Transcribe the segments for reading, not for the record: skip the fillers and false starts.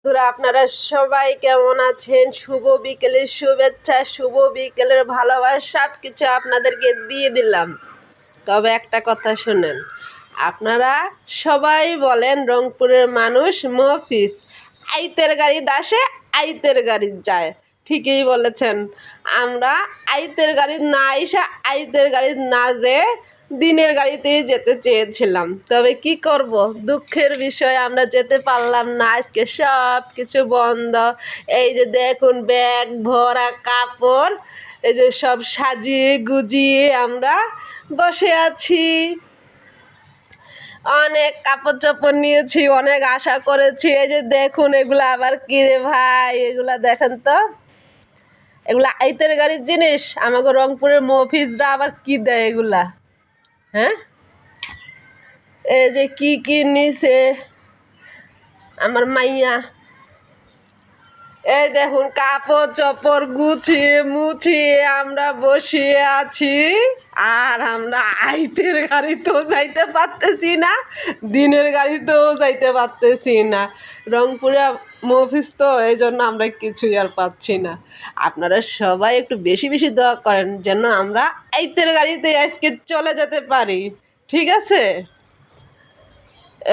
বন্ধুরা, আপনারা সবাই কেমন আছেন? শুভ বিকেলের শুভেচ্ছা, শুভ বিকেলের ভালোবাসা সব কিছু আপনাদেরকে দিয়ে দিলাম। তবে একটা কথা শোনেন, আপনারা সবাই বলেন রংপুরের মানুষ মফিস, আইতের গাড়ি দাসে আইতের গাড়ি যায়। ঠিকই বলেছেন, আমরা আইতের গাড়ি না এসে আইতের গাড়ি না যেয়ে দিনের গাড়িতেই যেতে চেয়েছিলাম। তবে কি করব, দুঃখের বিষয় আমরা যেতে পারলাম না। আজকে সব কিছু বন্ধ। এই যে দেখুন, ব্যাগ ভরা কাপড়, এই যে সব সাজিয়ে গুজিয়ে আমরা বসে আছি। অনেক কাপড় চোপড় নিয়েছি, অনেক আশা করেছি। এই যে দেখুন, এগুলা আবার কি রে ভাই, এগুলা দেখেন তো, এগুলা আইতের গাড়ির জিনিস। আমাকে রংপুরের মফিজরা আবার কি দেয় এগুলা, হ্যাঁ? এই যে কি কি নিছে আমার মাইয়া। এই দেখুন, কাপড় চোপড় গুছিয়ে মুছিয়ে আমরা বসিয়ে আছি। আর আমরা আইতের গাড়িতেও যাইতে পারতেছি না, দিনের গাড়িতেও যাইতে পারতেছি না। রংপুরে মফিজ তো, এই জন্য আমরা কিছুই আর পাচ্ছি না। আপনারা সবাই একটু বেশি বেশি দোয়া করেন যেন আমরা আইতের গাড়িতে আজকে চলে যেতে পারি, ঠিক আছে?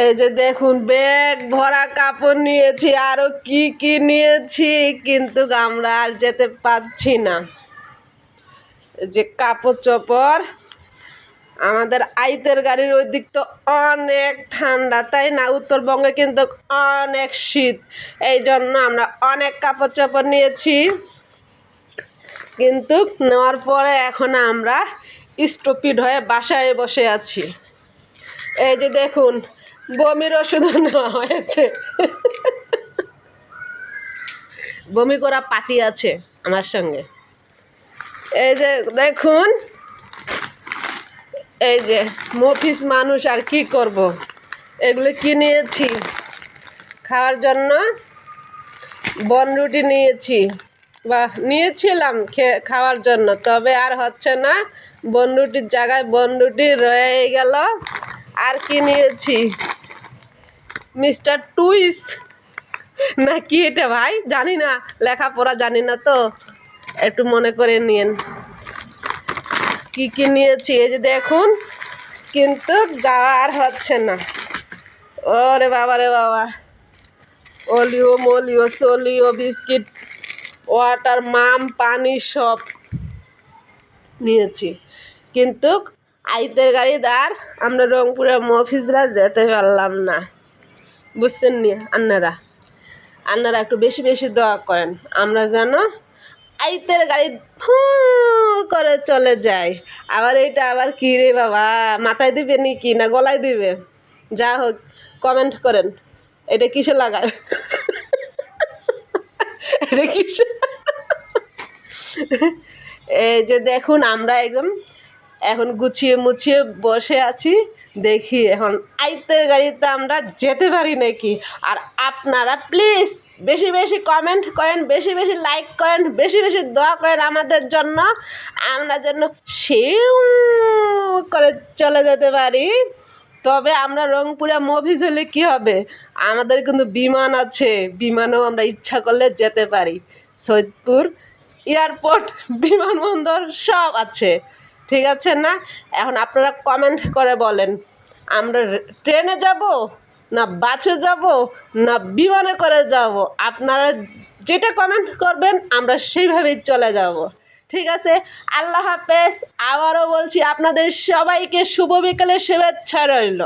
এই যে দেখুন, ব্যাগ ভরা কাপড় নিয়েছি, আরও কি কি নিয়েছি, কিন্তু আমরা আর যেতে পারছি না। যে কাপড় চোপড়, আমাদের আইতের গাড়ির ওই দিক তো অনেক ঠান্ডা, তাই না? উত্তরবঙ্গে কিন্তু অনেক শীত, এই জন্য আমরা অনেক কাপড় চোপড় নিয়েছি। কিন্তু নেওয়ার পরে এখন আমরা স্টুপিড হয়ে বাসায় বসে আছি। এই যে দেখুন, বমির ওষুধও নেওয়া হয়েছে। বমি করা পার্টি আছে আমার সঙ্গে। এই যে দেখুন, এই যে মফিস মানুষ, আর কি করব। এগুলো কি নিয়েছি খাওয়ার জন্য? বনরুটি নিয়েছি, বা নিয়েছিলাম খাওয়ার জন্য, তবে আর হচ্ছে না। বনরুটির জায়গায় বনরুটি রয়ে গেল। আর কি নিয়েছি? মিস্টার টুইস না কি এটা ভাই, জানি না, লেখাপড়া জানি না তো, একটু মনে করে নিন কি কি নিয়েছি। এই যে দেখুন, কিন্তু যাওয়ার হচ্ছে না। ওরে বাবা রে বাবা, অলিও মলিও সলিও বিস্কিট ওয়াটার মাম পানি সব নিয়েছি, কিন্তু আইতের গাড়ি দাঁড় আমরা রংপুরের মফিজরা যেতে পারলাম না। বুঝছেন নি? আপনারা একটু বেশি বেশি দোয়া করেন আমরা যেন আইতের গাড়ি করে চলে যায়। আবার এটা আবার কি রে বাবা, মাথায় দিবে নাকি না গলায় দিবে? যা হোক, কমেন্ট করেন এটা কিসে লাগায়। এটা কিসে? এই যে দেখুন, আমরা একদম এখন গুছিয়ে মুছিয়ে বসে আছি। দেখি এখন আইতের গাড়িতে আমরা যেতে পারি নাকি। আর আপনারা প্লিজ বেশি বেশি কমেন্ট করেন, বেশি বেশি লাইক করেন, বেশি বেশি দোয়া করেন আমাদের জন্য, আমরা যেন সেও করে চলে যেতে পারি। তবে আমরা রংপুরে মফিজ হলে কী হবে, আমাদের কিন্তু বিমান আছে, বিমানেও আমরা ইচ্ছা করলে যেতে পারি। সৈয়দপুর এয়ারপোর্ট, বিমানবন্দর সব আছে, ঠিক আছে না? এখন আপনারা কমেন্ট করে বলেন, আমরা ট্রেনে যাব না বাসে যাব না বিমানে করে যাব? আপনারা যেটা কমেন্ট করবেন আমরা সেইভাবেই চলে যাব, ঠিক আছে? আল্লাহ হাফেজ। আবারও বলছি, আপনাদের সবাইকে শুভ বিকেলের শুভেচ্ছা রইল।